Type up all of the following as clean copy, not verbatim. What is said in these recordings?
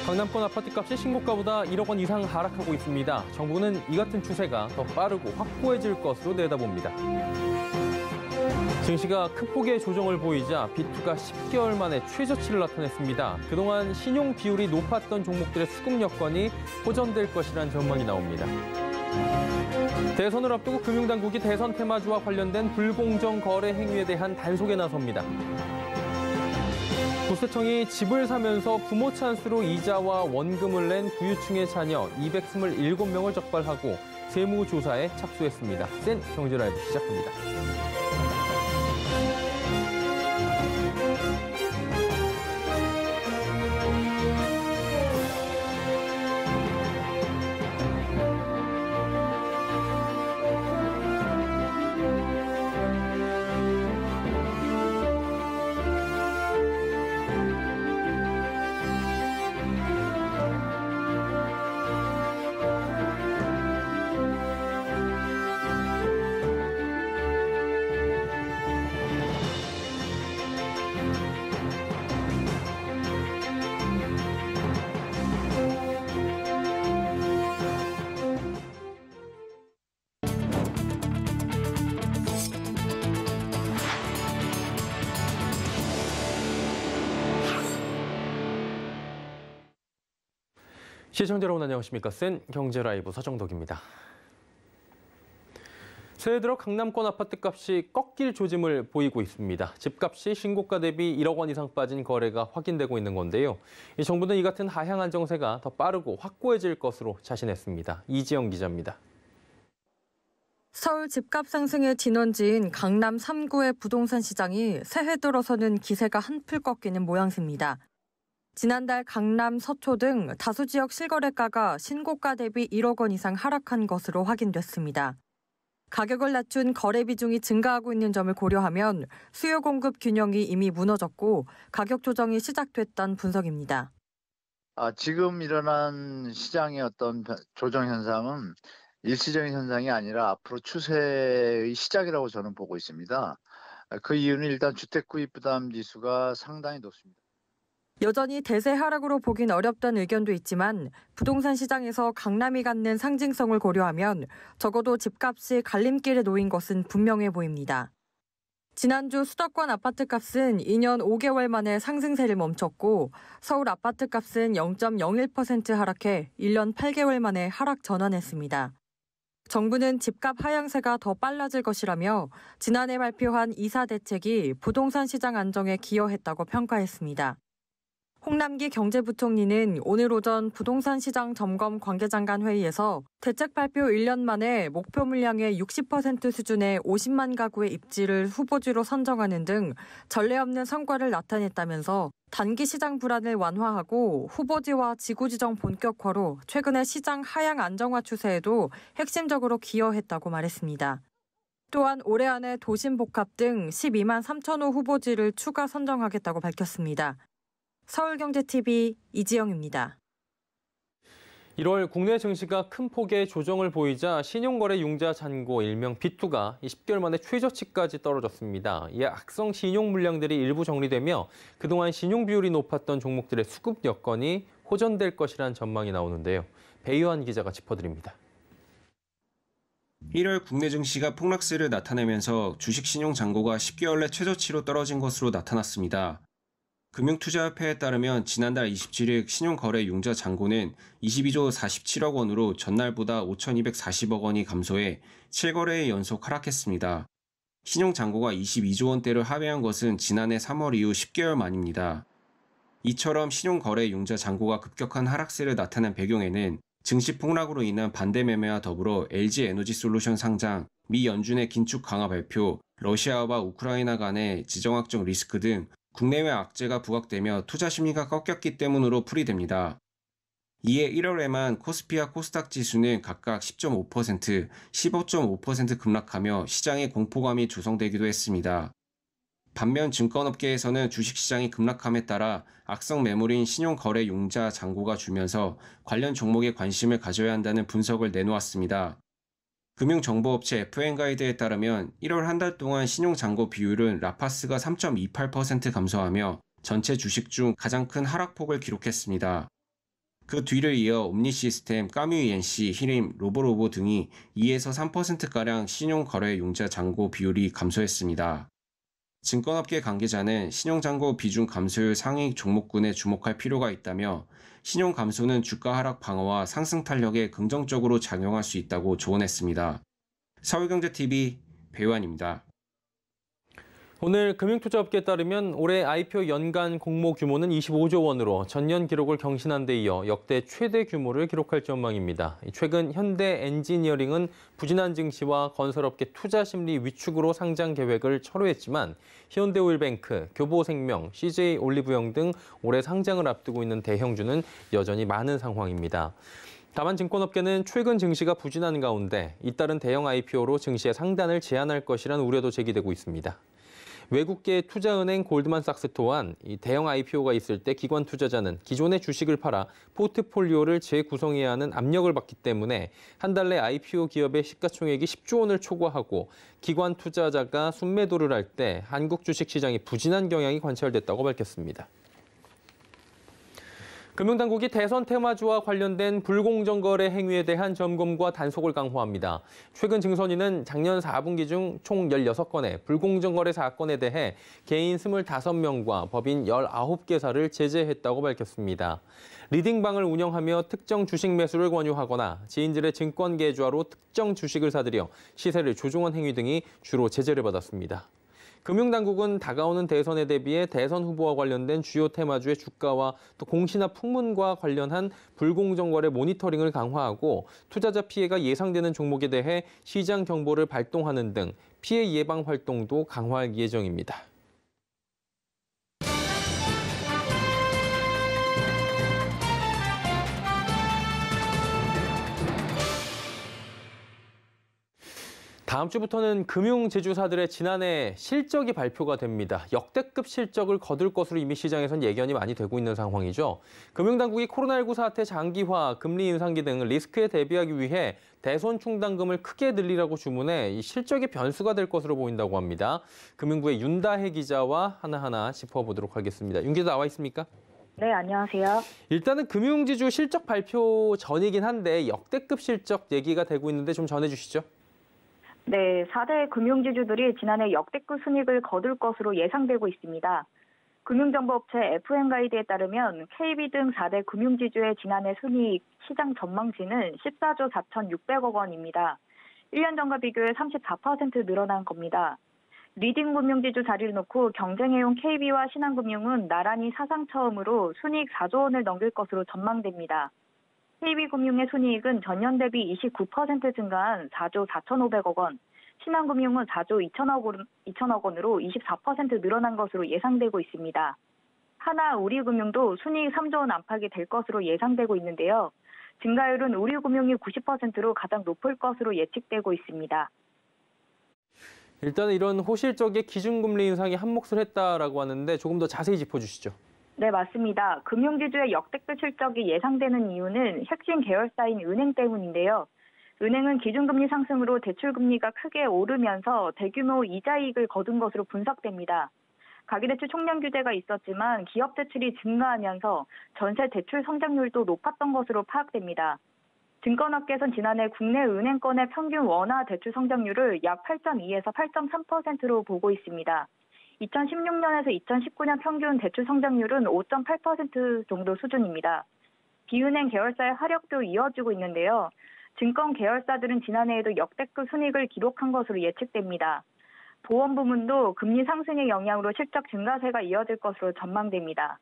강남권 아파트값이 신고가보다 1억 원 이상 하락하고 있습니다. 정부는 이 같은 추세가 더 빠르고 확고해질 것으로 내다봅니다. 증시가 큰 폭의 조정을 보이자 비투가 10개월 만에 최저치를 나타냈습니다. 그동안 신용 비율이 높았던 종목들의 수급 여건이 호전될 것이란 전망이 나옵니다. 대선을 앞두고 금융당국이 대선 테마주와 관련된 불공정 거래 행위에 대한 단속에 나섭니다. 국세청이 집을 사면서 부모 찬스로 이자와 원금을 낸 부유층의 자녀 227명을 적발하고 세무조사에 착수했습니다. 센 경제라이브 시작합니다. 시청자 여러분 안녕하십니까? 센 경제라이브 서정덕입니다. 새해 들어 강남권 아파트값이 꺾일 조짐을 보이고 있습니다. 집값이 신고가 대비 1억 원 이상 빠진 거래가 확인되고 있는 건데요. 정부는 이 같은 하향 안정세가 더 빠르고 확고해질 것으로 자신했습니다. 이지영 기자입니다. 서울 집값 상승의 진원지인 강남 3구의 부동산 시장이 새해 들어서는 기세가 한풀 꺾이는 모양새입니다. 지난달 강남, 서초 등 다수 지역 실거래가가 신고가 대비 1억 원 이상 하락한 것으로 확인됐습니다. 가격을 낮춘 거래 비중이 증가하고 있는 점을 고려하면 수요 공급 균형이 이미 무너졌고 가격 조정이 시작됐다는 분석입니다. 지금 일어난 시장의 어떤 조정 현상은 일시적인 현상이 아니라 앞으로 추세의 시작이라고 저는 보고 있습니다. 그 이유는 일단 주택 구입 부담 지수가 상당히 높습니다. 여전히 대세 하락으로 보긴 어렵다는 의견도 있지만 부동산 시장에서 강남이 갖는 상징성을 고려하면 적어도 집값이 갈림길에 놓인 것은 분명해 보입니다. 지난주 수도권 아파트값은 2년 5개월 만에 상승세를 멈췄고 서울 아파트값은 0.01% 하락해 1년 8개월 만에 하락 전환했습니다. 정부는 집값 하향세가 더 빨라질 것이라며 지난해 발표한 이사 대책이 부동산 시장 안정에 기여했다고 평가했습니다. 홍남기 경제부총리는 오늘 오전 부동산 시장 점검 관계장관 회의에서 대책 발표 1년 만에 목표 물량의 60% 수준의 50만 가구의 입지를 후보지로 선정하는 등 전례 없는 성과를 나타냈다면서 단기 시장 불안을 완화하고 후보지와 지구 지정 본격화로 최근의 시장 하향 안정화 추세에도 핵심적으로 기여했다고 말했습니다. 또한 올해 안에 도심 복합 등 12만 3천 호 후보지를 추가 선정하겠다고 밝혔습니다. 서울경제TV 이지영입니다. 1월 국내 증시가 큰 폭의 조정을 보이자 신용거래 융자 잔고 일명 비투가 10개월 만에 최저치까지 떨어졌습니다. 이에 악성 신용 물량들이 일부 정리되며 그동안 신용 비율이 높았던 종목들의 수급 여건이 호전될 것이란 전망이 나오는데요. 배유한 기자가 짚어드립니다. 1월 국내 증시가 폭락세를 나타내면서 주식 신용 잔고가 10개월 내 최저치로 떨어진 것으로 나타났습니다. 금융투자협회에 따르면 지난달 27일 신용거래 융자 잔고는 22조 47억 원으로 전날보다 5,240억 원이 감소해 7거래일 연속 하락했습니다. 신용잔고가 22조 원대를 하회한 것은 지난해 3월 이후 10개월 만입니다. 이처럼 신용거래 융자 잔고가 급격한 하락세를 나타낸 배경에는 증시 폭락으로 인한 반대 매매와 더불어 LG에너지솔루션 상장, 미 연준의 긴축 강화 발표, 러시아와 우크라이나 간의 지정학적 리스크 등 국내외 악재가 부각되며 투자 심리가 꺾였기 때문으로 풀이됩니다. 이에 1월에만 코스피와 코스닥 지수는 각각 10.5%, 15.5% 급락하며 시장의 공포감이 조성되기도 했습니다. 반면 증권업계에서는 주식시장이 급락함에 따라 악성 매물인 신용거래 융자 잔고가 줄면서 관련 종목에 관심을 가져야 한다는 분석을 내놓았습니다. 금융정보업체 FN가이드에 따르면 1월 한 달 동안 신용잔고 비율은 라파스가 3.28% 감소하며 전체 주식 중 가장 큰 하락폭을 기록했습니다. 그 뒤를 이어 옴니시스템, 까뮤이엔시, 히림, 로보로보 등이 2에서 3%가량 신용거래 융자 잔고 비율이 감소했습니다. 증권업계 관계자는 신용잔고 비중 감소율 상위 종목군에 주목할 필요가 있다며 신용 감소는 주가 하락 방어와 상승 탄력에 긍정적으로 작용할 수 있다고 조언했습니다. 서울경제TV 배우환입니다. 오늘 금융투자업계에 따르면 올해 IPO 연간 공모 규모는 25조 원으로 전년 기록을 경신한 데 이어 역대 최대 규모를 기록할 전망입니다. 최근 현대 엔지니어링은 부진한 증시와 건설업계 투자 심리 위축으로 상장 계획을 철회했지만 현대오일뱅크, 교보생명, CJ 올리브영 등 올해 상장을 앞두고 있는 대형주는 여전히 많은 상황입니다. 다만 증권업계는 최근 증시가 부진한 가운데 잇따른 대형 IPO로 증시의 상단을 제한할 것이라는 우려도 제기되고 있습니다. 외국계 투자은행 골드만삭스 또한 이 대형 IPO가 있을 때 기관 투자자는 기존의 주식을 팔아 포트폴리오를 재구성해야 하는 압력을 받기 때문에 한 달 내 IPO 기업의 시가총액이 10조 원을 초과하고 기관 투자자가 순매도를 할 때 한국 주식시장이 부진한 경향이 관찰됐다고 밝혔습니다. 금융당국이 대선 테마주와 관련된 불공정 거래 행위에 대한 점검과 단속을 강화합니다. 최근 증선위는 작년 4분기 중 총 16건의 불공정 거래 사건에 대해 개인 25명과 법인 19개사를 제재했다고 밝혔습니다. 리딩방을 운영하며 특정 주식 매수를 권유하거나 지인들의 증권 계좌로 특정 주식을 사들여 시세를 조종한 행위 등이 주로 제재를 받았습니다. 금융당국은 다가오는 대선에 대비해 대선 후보와 관련된 주요 테마주의 주가와 또 공시나 풍문과 관련한 불공정 거래 모니터링을 강화하고 투자자 피해가 예상되는 종목에 대해 시장 경보를 발동하는 등 피해 예방 활동도 강화할 예정입니다. 다음 주부터는 금융제조사들의 지난해 실적이 발표가 됩니다. 역대급 실적을 거둘 것으로 이미 시장에선 예견이 많이 되고 있는 상황이죠. 금융당국이 코로나19 사태 장기화, 금리 인상기 등 리스크에 대비하기 위해 대손 충당금을 크게 늘리라고 주문해 이 실적이 변수가 될 것으로 보인다고 합니다. 금융부의 윤다혜 기자와 하나하나 짚어보도록 하겠습니다. 윤 기자 나와 있습니까? 네, 안녕하세요. 일단은 금융지주 실적 발표 전이긴 한데 역대급 실적 얘기가 되고 있는데 좀 전해주시죠. 네, 4대 금융지주들이 지난해 역대급 순이익을 거둘 것으로 예상되고 있습니다. 금융정보업체 FN가이드에 따르면 KB 등 4대 금융지주의 지난해 순이익 시장 전망치는 14조 4,600억 원입니다. 1년 전과 비교해 34% 늘어난 겁니다. 리딩 금융지주 자리를 놓고 경쟁해온 KB와 신한금융은 나란히 사상 처음으로 순이익 4조 원을 넘길 것으로 전망됩니다. KB금융의 순이익은 전년 대비 29% 증가한 4조 4,500억 원, 신한금융은 4조 2천억 원으로 24% 늘어난 것으로 예상되고 있습니다. 하나우리금융도 순이익 3조 원 안팎이 될 것으로 예상되고 있는데요. 증가율은 우리금융이 90%로 가장 높을 것으로 예측되고 있습니다. 일단 이런 호실적의 기준금리 인상이 한몫을 했다라고 하는데 조금 더 자세히 짚어주시죠. 네, 맞습니다. 금융지주의 역대급 실적이 예상되는 이유는 핵심 계열사인 은행 때문인데요. 은행은 기준금리 상승으로 대출금리가 크게 오르면서 대규모 이자이익을 거둔 것으로 분석됩니다. 가계대출 총량 규제가 있었지만 기업 대출이 증가하면서 전세 대출 성장률도 높았던 것으로 파악됩니다. 증권업계에선 지난해 국내 은행권의 평균 원화 대출 성장률을 약 8.2에서 8.3%로 보고 있습니다. 2016년에서 2019년 평균 대출 성장률은 5.8% 정도 수준입니다. 비은행 계열사의 하락도 이어지고 있는데요. 증권 계열사들은 지난해에도 역대급 순이익을 기록한 것으로 예측됩니다. 보험 부문도 금리 상승의 영향으로 실적 증가세가 이어질 것으로 전망됩니다.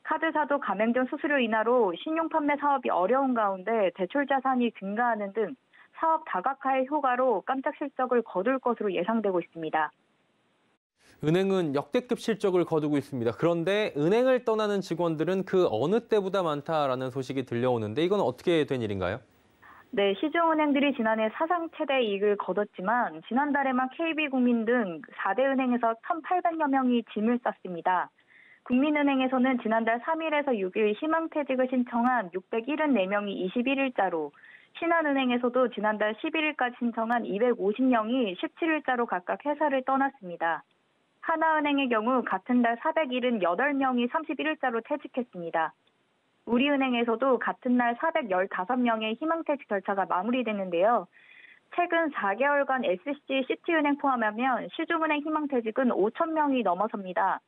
카드사도 가맹점 수수료 인하로 신용 판매 사업이 어려운 가운데 대출 자산이 증가하는 등 사업 다각화의 효과로 깜짝 실적을 거둘 것으로 예상되고 있습니다. 은행은 역대급 실적을 거두고 있습니다. 그런데 은행을 떠나는 직원들은 그 어느 때보다 많다라는 소식이 들려오는데 이건 어떻게 된 일인가요? 네, 시중은행들이 지난해 사상 최대 이익을 거뒀지만 지난달에만 KB국민 등 4대 은행에서 1,800여 명이 짐을 쌌습니다. 국민은행에서는 지난달 3일에서 6일 희망퇴직을 신청한 674명이 21일자로, 신한은행에서도 지난달 11일까지 신청한 250명이 17일자로 각각 회사를 떠났습니다. 하나은행의 경우 같은 달 478명이 31일자로 퇴직했습니다. 우리은행에서도 같은 날 415명의 희망퇴직 절차가 마무리됐는데요. 최근 4개월간 SC, 시티은행 포함하면 시중은행 희망퇴직은 5,000명이 넘어섭니다.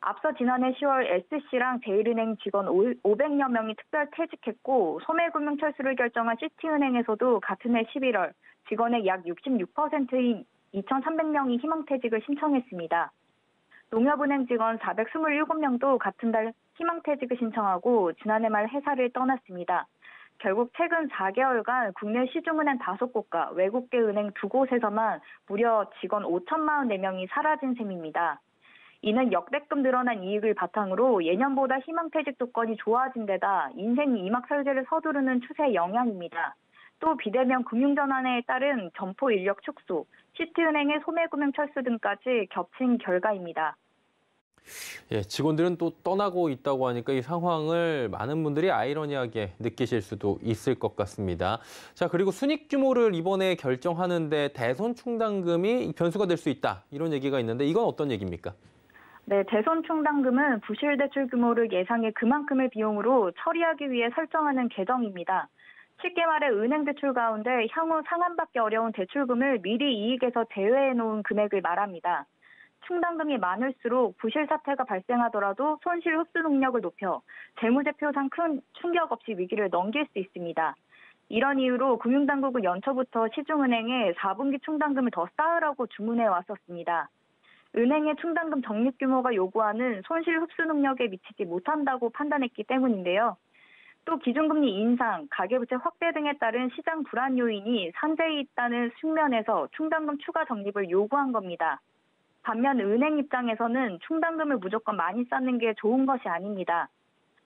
앞서 지난해 10월 SC랑 제일은행 직원 500여 명이 특별 퇴직했고 소매금융철수를 결정한 시티은행에서도 같은 해 11월 직원의 약 66%인 2,300명이 희망퇴직을 신청했습니다. 농협은행 직원 427명도 같은 달 희망퇴직을 신청하고 지난해 말 회사를 떠났습니다. 결국 최근 4개월간 국내 시중은행 5곳과 외국계 은행 2곳에서만 무려 직원 5,044명이 사라진 셈입니다. 이는 역대급 늘어난 이익을 바탕으로 예년보다 희망퇴직 조건이 좋아진 데다 인생 이막 설계를 서두르는 추세의 영향입니다. 또 비대면 금융전환에 따른 점포 인력 축소, 시티은행의 소매금융 철수 등까지 겹친 결과입니다. 예, 직원들은 또 떠나고 있다고 하니까 이 상황을 많은 분들이 아이러니하게 느끼실 수도 있을 것 같습니다. 자, 그리고 순익 규모를 이번에 결정하는데 대손 충당금이 변수가 될 수 있다. 이런 얘기가 있는데 이건 어떤 얘기입니까? 네, 대손 충당금은 부실 대출 규모를 예상해 그만큼의 비용으로 처리하기 위해 설정하는 계정입니다. 쉽게 말해 은행 대출 가운데 향후 상환받기 어려운 대출금을 미리 이익에서 제외해 놓은 금액을 말합니다. 충당금이 많을수록 부실 사태가 발생하더라도 손실 흡수 능력을 높여 재무제표상 큰 충격 없이 위기를 넘길 수 있습니다. 이런 이유로 금융당국은 연초부터 시중은행에 4분기 충당금을 더 쌓으라고 주문해 왔었습니다. 은행의 충당금 적립 규모가 요구하는 손실 흡수 능력에 미치지 못한다고 판단했기 때문인데요. 또 기준금리 인상, 가계부채 확대 등에 따른 시장 불안 요인이 산재해 있다는 측면에서 충당금 추가 적립을 요구한 겁니다. 반면 은행 입장에서는 충당금을 무조건 많이 쌓는 게 좋은 것이 아닙니다.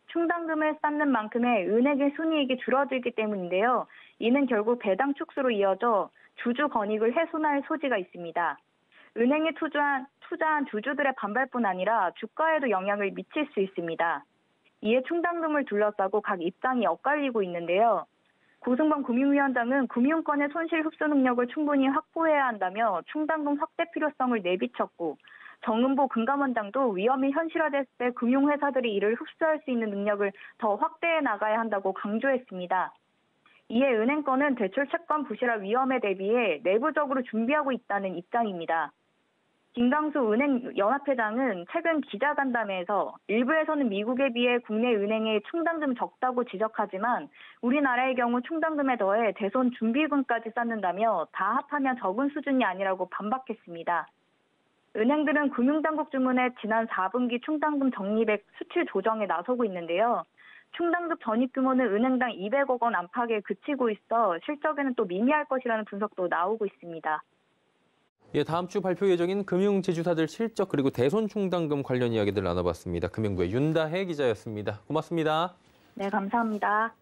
충당금을 쌓는 만큼의 은행의 순이익이 줄어들기 때문인데요. 이는 결국 배당 축소로 이어져 주주 권익을 훼손할 소지가 있습니다. 은행에 투자한 주주들의 반발뿐 아니라 주가에도 영향을 미칠 수 있습니다. 이에 충당금을 둘러싸고 각 입장이 엇갈리고 있는데요. 고승범 금융위원장은 금융권의 손실 흡수 능력을 충분히 확보해야 한다며 충당금 확대 필요성을 내비쳤고 정은보 금감원장도 위험이 현실화됐을 때 금융회사들이 이를 흡수할 수 있는 능력을 더 확대해 나가야 한다고 강조했습니다. 이에 은행권은 대출 채권 부실화 위험에 대비해 내부적으로 준비하고 있다는 입장입니다. 김강수 은행연합회장은 최근 기자간담회에서 일부에서는 미국에 비해 국내 은행의 충당금이 적다고 지적하지만 우리나라의 경우 충당금에 더해 대손 준비금까지 쌓는다며 다 합하면 적은 수준이 아니라고 반박했습니다. 은행들은 금융당국 주문에 지난 4분기 충당금 적립액 수치 조정에 나서고 있는데요. 충당금 전입 규모는 은행당 200억 원 안팎에 그치고 있어 실적에는 또 미미할 것이라는 분석도 나오고 있습니다. 예, 다음 주 발표 예정인 금융지주사들 실적 그리고 대손 충당금 관련 이야기들 나눠봤습니다. 금융부의 윤다혜 기자였습니다. 고맙습니다. 네, 감사합니다.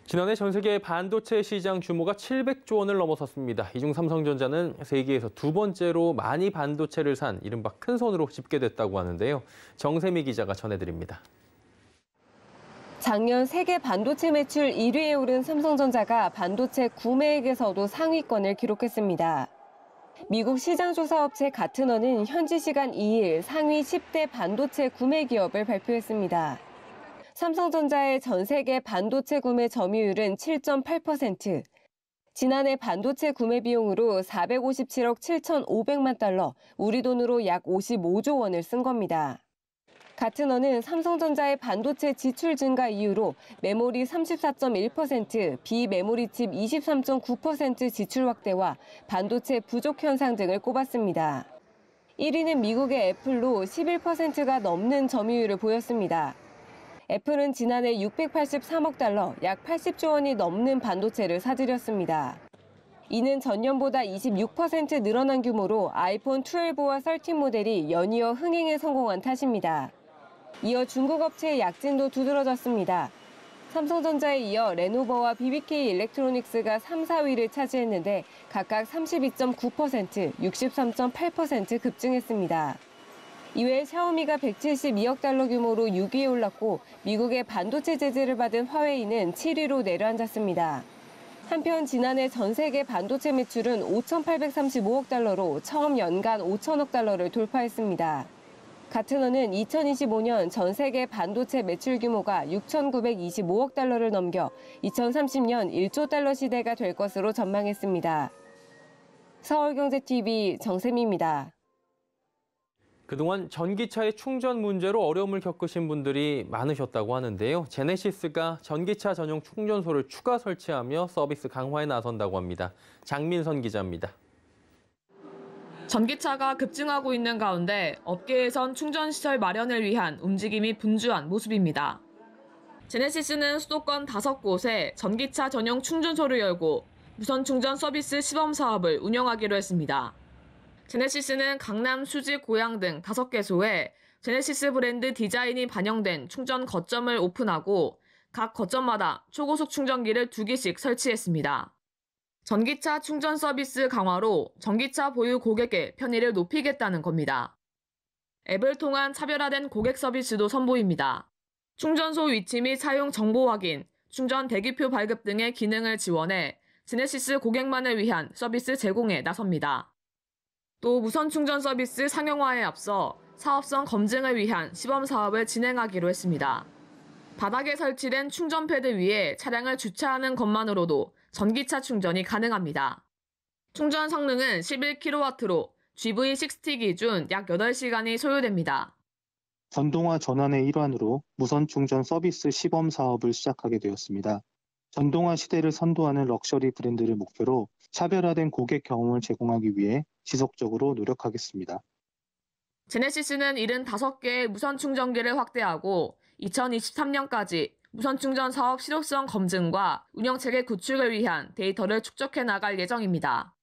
지난해 전 세계 반도체 시장 규모가 700조 원을 넘어섰습니다. 이 중 삼성전자는 세계에서 두 번째로 많이 반도체를 산 이른바 큰 손으로 집계됐다고 하는데요. 정세미 기자가 전해드립니다. 작년 세계 반도체 매출 1위에 오른 삼성전자가 반도체 구매액에서도 상위권을 기록했습니다. 미국 시장조사업체 가트너는 현지 시간 2일 상위 10대 반도체 구매 기업을 발표했습니다. 삼성전자의 전 세계 반도체 구매 점유율은 7.8%, 지난해 반도체 구매 비용으로 457억 7,500만 달러, 우리 돈으로 약 55조 원을 쓴 겁니다. 가트너는 삼성전자의 반도체 지출 증가 이유로 메모리 34.1%, 비메모리 칩 23.9% 지출 확대와 반도체 부족 현상 등을 꼽았습니다. 1위는 미국의 애플로 11%가 넘는 점유율을 보였습니다. 애플은 지난해 683억 달러, 약 80조 원이 넘는 반도체를 사들였습니다. 이는 전년보다 26% 늘어난 규모로 아이폰 12와 13 모델이 연이어 흥행에 성공한 탓입니다. 이어 중국 업체의 약진도 두드러졌습니다. 삼성전자에 이어 레노버와 BBK 일렉트로닉스가 3, 4위를 차지했는데 각각 32.9%, 63.8% 급증했습니다. 이외에 샤오미가 172억 달러 규모로 6위에 올랐고 미국의 반도체 제재를 받은 화웨이는 7위로 내려앉았습니다. 한편 지난해 전 세계 반도체 매출은 5,835억 달러로 처음 연간 5천억 달러를 돌파했습니다. 가트너는 2025년 전 세계 반도체 매출 규모가 6,925억 달러를 넘겨 2030년 1조 달러 시대가 될 것으로 전망했습니다. 서울경제TV 정세미입니다. 그동안 전기차의 충전 문제로 어려움을 겪으신 분들이 많으셨다고 하는데요. 제네시스가 전기차 전용 충전소를 추가 설치하며 서비스 강화에 나선다고 합니다. 장민선 기자입니다. 전기차가 급증하고 있는 가운데 업계에선 충전시설 마련을 위한 움직임이 분주한 모습입니다. 제네시스는 수도권 5곳에 전기차 전용 충전소를 열고 무선 충전 서비스 시범 사업을 운영하기로 했습니다. 제네시스는 강남, 수지, 고양 등 5개소에 제네시스 브랜드 디자인이 반영된 충전 거점을 오픈하고 각 거점마다 초고속 충전기를 2기씩 설치했습니다. 전기차 충전 서비스 강화로 전기차 보유 고객의 편의를 높이겠다는 겁니다. 앱을 통한 차별화된 고객 서비스도 선보입니다. 충전소 위치 및 사용 정보 확인, 충전 대기표 발급 등의 기능을 지원해 제네시스 고객만을 위한 서비스 제공에 나섭니다. 또 무선 충전 서비스 상용화에 앞서 사업성 검증을 위한 시범 사업을 진행하기로 했습니다. 바닥에 설치된 충전 패드 위에 차량을 주차하는 것만으로도 전기차 충전이 가능합니다. 충전 성능은 11kW로 GV60 기준 약 8시간이 소요됩니다. 전동화 전환의 일환으로 무선 충전 서비스 시범 사업을 시작하게 되었습니다. 전동화 시대를 선도하는 럭셔리 브랜드를 목표로 차별화된 고객 경험을 제공하기 위해 지속적으로 노력하겠습니다. 제네시스는 75개의 무선 충전기를 확대하고 2023년까지 무선 충전 사업 실효성 검증과 운영체계 구축을 위한 데이터를 축적해 나갈 예정입니다.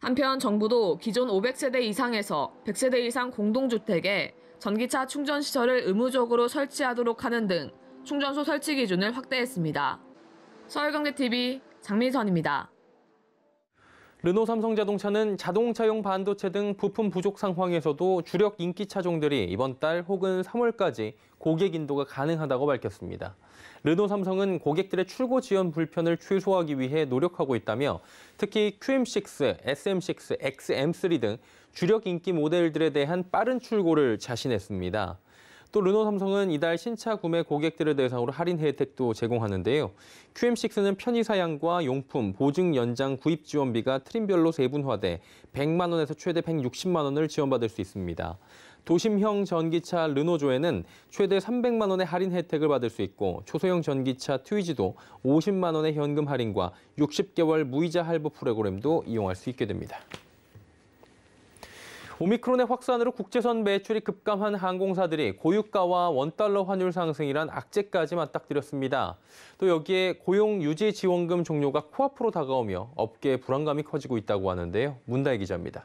한편 정부도 기존 500세대 이상에서 100세대 이상 공동주택에 전기차 충전 시설을 의무적으로 설치하도록 하는 등 충전소 설치 기준을 확대했습니다. 서울경제TV 장민선입니다. 르노 삼성자동차는 자동차용 반도체 등 부품 부족 상황에서도 주력 인기 차종들이 이번 달 혹은 3월까지 고객 인도가 가능하다고 밝혔습니다. 르노 삼성은 고객들의 출고 지연 불편을 최소화하기 위해 노력하고 있다며 특히 QM6, SM6, XM3 등 주력 인기 모델들에 대한 빠른 출고를 자신했습니다. 또 르노 삼성은 이달 신차 구매 고객들을 대상으로 할인 혜택도 제공하는데요. QM6는 편의 사양과 용품, 보증 연장 구입 지원비가 트림별로 세분화돼 100만 원에서 최대 160만 원을 지원받을 수 있습니다. 도심형 전기차 르노조에는 최대 300만 원의 할인 혜택을 받을 수 있고 초소형 전기차 트위지도 50만 원의 현금 할인과 60개월 무이자 할부 프로그램도 이용할 수 있게 됩니다. 오미크론의 확산으로 국제선 매출이 급감한 항공사들이 고유가와 원달러 환율 상승이란 악재까지 맞닥뜨렸습니다. 또 여기에 고용 유지 지원금 종료가 코앞으로 다가오며 업계의 불안감이 커지고 있다고 하는데요. 문다혜 기자입니다.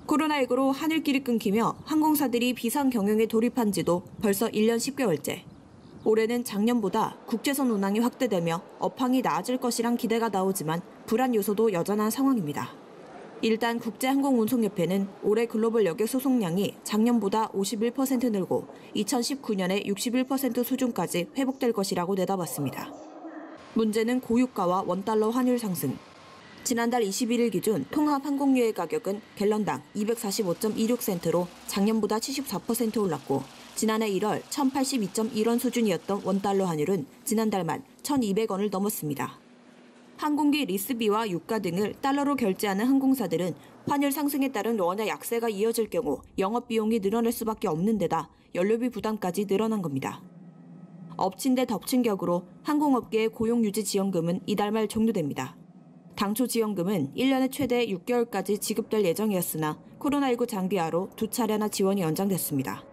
코로나19로 하늘길이 끊기며 항공사들이 비상 경영에 돌입한 지도 벌써 1년 10개월째. 올해는 작년보다 국제선 운항이 확대되며 업황이 나아질 것이란 기대가 나오지만 불안 요소도 여전한 상황입니다. 일단 국제항공운송협회는 올해 글로벌 여객 소송량이 작년보다 51% 늘고 2019년의 61% 수준까지 회복될 것이라고 내다봤습니다. 문제는 고유가와 원달러 환율 상승. 지난달 21일 기준 통합 항공유의 가격은 갤런당 245.26센트로 작년보다 74% 올랐고 지난해 1월 1082.1원 수준이었던 원달러 환율은 지난달 말 1200원을 넘었습니다. 항공기 리스비와 유가 등을 달러로 결제하는 항공사들은 환율 상승에 따른 원화 약세가 이어질 경우 영업비용이 늘어날 수밖에 없는 데다 연료비 부담까지 늘어난 겁니다. 엎친 데 덮친 격으로 항공업계의 고용유지 지원금은 이달 말 종료됩니다. 당초 지원금은 1년에 최대 6개월까지 지급될 예정이었으나 코로나19 장기화로 2차례나 지원이 연장됐습니다.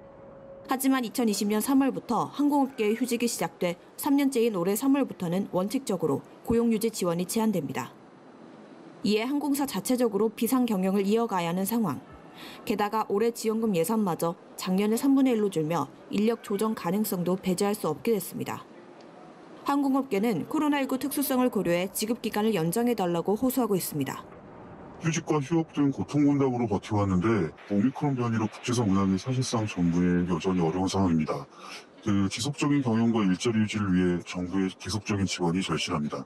하지만 2020년 3월부터 항공업계의 휴직이 시작돼 3년째인 올해 3월부터는 원칙적으로 고용유지 지원이 제한됩니다. 이에 항공사 자체적으로 비상 경영을 이어가야 하는 상황. 게다가 올해 지원금 예산마저 작년의 3분의 1로 줄며 인력 조정 가능성도 배제할 수 없게 됐습니다. 항공업계는 코로나19 특수성을 고려해 지급 기간을 연장해달라고 호소하고 있습니다. 휴직과 휴업 등 고통분담으로 버텨왔는데 오미크론 변이로 국제선 운항이 사실상 정부에 여전히 어려운 상황입니다. 지속적인 경영과 일자리 유지를 위해 정부의 계속적인 지원이 절실합니다.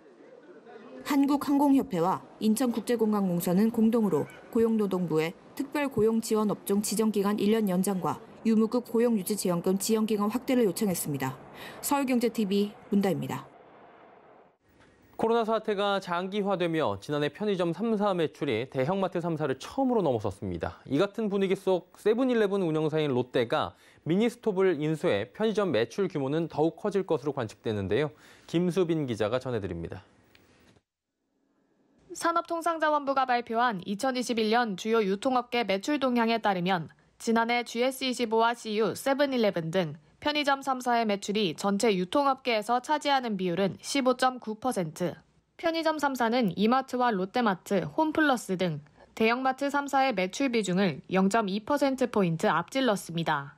한국항공협회와 인천국제공항공사는 공동으로 고용노동부에 특별고용지원업종 지정기간 1년 연장과 유무급 고용유지지원금 지원기간 확대를 요청했습니다. 서울경제TV 문다입니다. 코로나 사태가 장기화되며 지난해 편의점 3사 매출이 대형마트 3사를 처음으로 넘어섰습니다. 이 같은 분위기 속 세븐일레븐 운영사인 롯데가 미니스톱을 인수해 편의점 매출 규모는 더욱 커질 것으로 관측되는데요. 김수빈 기자가 전해드립니다. 산업통상자원부가 발표한 2021년 주요 유통업계 매출 동향에 따르면 지난해 GS25와 CU, 세븐일레븐 등 편의점 3사의 매출이 전체 유통업계에서 차지하는 비율은 15.9%. 편의점 3사는 이마트와 롯데마트, 홈플러스 등 대형마트 3사의 매출 비중을 0.2%포인트 앞질렀습니다.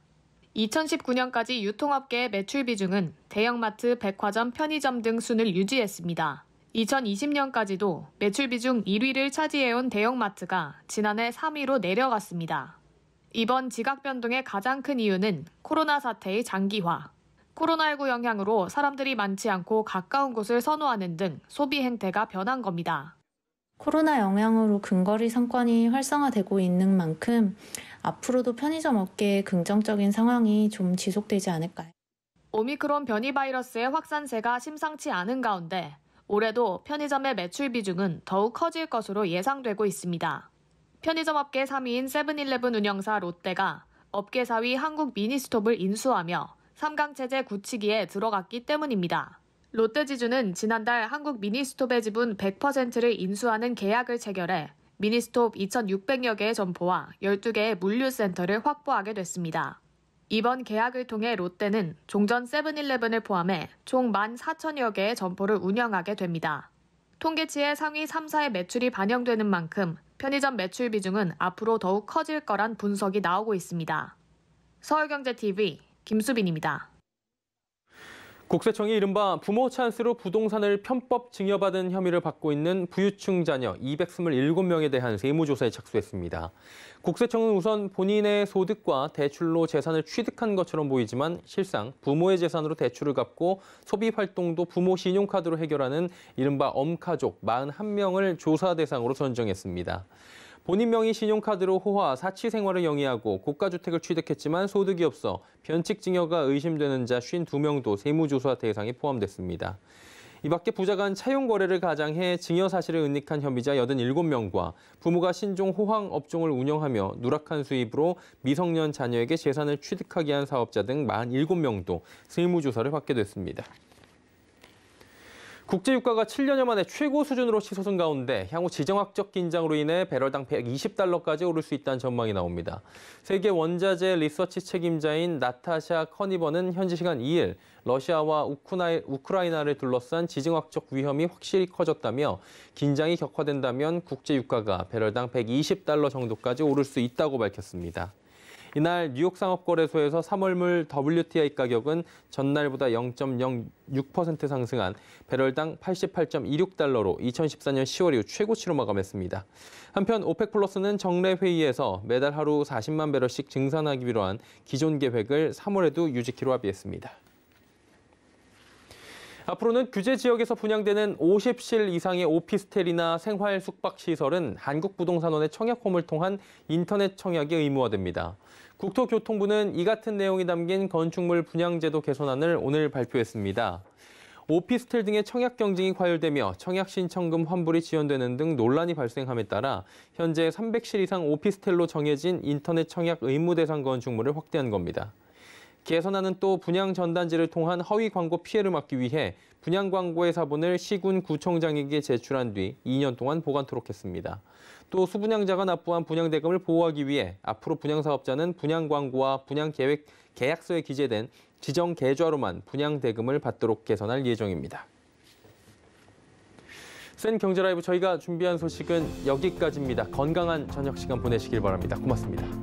2019년까지 유통업계의 매출 비중은 대형마트, 백화점, 편의점 등 순을 유지했습니다. 2020년까지도 매출 비중 1위를 차지해온 대형마트가 지난해 3위로 내려갔습니다. 이번 지각 변동의 가장 큰 이유는 코로나 사태의 장기화. 코로나19 영향으로 사람들이 많지 않고 가까운 곳을 선호하는 등 소비 행태가 변한 겁니다. 코로나 영향으로 근거리 상권이 활성화되고 있는 만큼 앞으로도 편의점 업계의 긍정적인 상황이 좀 지속되지 않을까요? 오미크론 변이 바이러스의 확산세가 심상치 않은 가운데 올해도 편의점의 매출 비중은 더욱 커질 것으로 예상되고 있습니다. 편의점 업계 3위인 세븐일레븐 운영사 롯데가 업계 4위 한국 미니스톱을 인수하며 3강 체제 굳히기에 들어갔기 때문입니다. 롯데지주는 지난달 한국 미니스톱의 지분 100%를 인수하는 계약을 체결해 미니스톱 2,600여 개의 점포와 12개의 물류센터를 확보하게 됐습니다. 이번 계약을 통해 롯데는 종전 세븐일레븐을 포함해 총 14,000여 개의 점포를 운영하게 됩니다. 통계치의 상위 3사의 매출이 반영되는 만큼 편의점 매출 비중은 앞으로 더욱 커질 거란 분석이 나오고 있습니다. 서울경제TV 김수빈입니다. 국세청이 이른바 부모 찬스로 부동산을 편법 증여받은 혐의를 받고 있는 부유층 자녀 227명에 대한 세무조사에 착수했습니다. 국세청은 우선 본인의 소득과 대출로 재산을 취득한 것처럼 보이지만 실상 부모의 재산으로 대출을 갚고 소비 활동도 부모 신용카드로 해결하는 이른바 엄가족 41명을 조사 대상으로 선정했습니다. 본인 명의 신용카드로 호화, 사치 생활을 영위하고 고가주택을 취득했지만 소득이 없어 변칙증여가 의심되는 자 52명도 세무조사 대상에 포함됐습니다. 이 밖에 부자 간 차용 거래를 가장해 증여 사실을 은닉한 혐의자 87명과 부모가 신종 호황 업종을 운영하며 누락한 수입으로 미성년 자녀에게 재산을 취득하게 한 사업자 등 47명도 세무조사를 받게 됐습니다. 국제유가가 7년여 만에 최고 수준으로 치솟은 가운데 향후 지정학적 긴장으로 인해 배럴당 120달러까지 오를 수 있다는 전망이 나옵니다. 세계 원자재 리서치 책임자인 나타샤 커니버는 현지 시간 2일 러시아와 우크라이나를 둘러싼 지정학적 위험이 확실히 커졌다며 긴장이 격화된다면 국제유가가 배럴당 120달러 정도까지 오를 수 있다고 밝혔습니다. 이날 뉴욕 상업거래소에서 3월물 WTI 가격은 전날보다 0.06% 상승한 배럴당 88.26달러로 2014년 10월 이후 최고치로 마감했습니다. 한편 오펙 플러스는 정례 회의에서 매달 하루 40만 배럴씩 증산하기로 한 기존 계획을 3월에도 유지키로 합의했습니다. 앞으로는 규제 지역에서 분양되는 50실 이상의 오피스텔이나 생활 숙박시설은 한국부동산원의 청약홈을 통한 인터넷 청약이 의무화됩니다. 국토교통부는 이 같은 내용이 담긴 건축물 분양제도 개선안을 오늘 발표했습니다. 오피스텔 등의 청약 경쟁이 과열되며 청약 신청금 환불이 지연되는 등 논란이 발생함에 따라 현재 300실 이상 오피스텔로 정해진 인터넷 청약 의무 대상 건축물을 확대한 겁니다. 개선안은 또 분양 전단지를 통한 허위 광고 피해를 막기 위해 분양 광고의 사본을 시군 구청장에게 제출한 뒤 2년 동안 보관토록 했습니다. 또 수분양자가 납부한 분양 대금을 보호하기 위해 앞으로 분양 사업자는 분양 광고와 분양 계획 계약서에 기재된 지정 계좌로만 분양 대금을 받도록 개선할 예정입니다. 센 경제 라이브 저희가 준비한 소식은 여기까지입니다. 건강한 저녁 시간 보내시길 바랍니다. 고맙습니다.